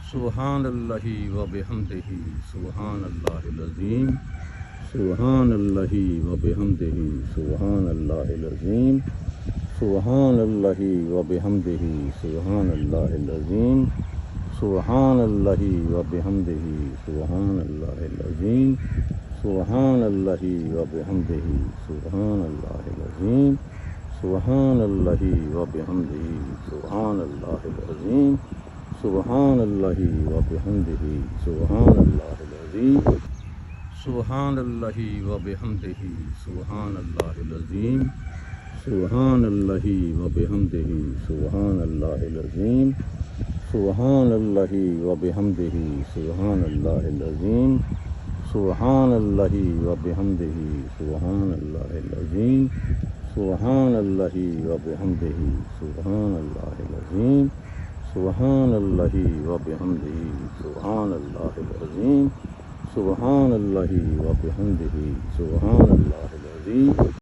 سبحان اللہ و بحمدہ سبحان اللہ العظیم سبحان اللہ و بحمدہ سبحان اللہ العظیم سبحان اللہ و بحمدہ سبحان اللہ العظیم سبحان اللہ و بحمدہ سبحان اللہ العظیم سبحان اللہ و بحمدہ سبحان اللہ العظیم سبحان اللہ و بحمدہ سبحان اللہ العظیم سبحان اللہ و بحمدہ سبحان اللہ العظیم سبحان اللہ و بحمدہ سبحان اللہ العظیم سبحان اللہ و بحمدہ سبحان اللہ العظیم سبحان اللہ و بحمدہ سبحان اللہ العظیم سبحان اللہ و بحمدہ سبحان اللہ العظیم سبحان اللہ و بحمدہ سبحان اللہ العظیم سبحان اللہ و بحمدہ سبحان اللہ العظیم سبحان اللہ و بحمدہ سبحان اللہ العظیم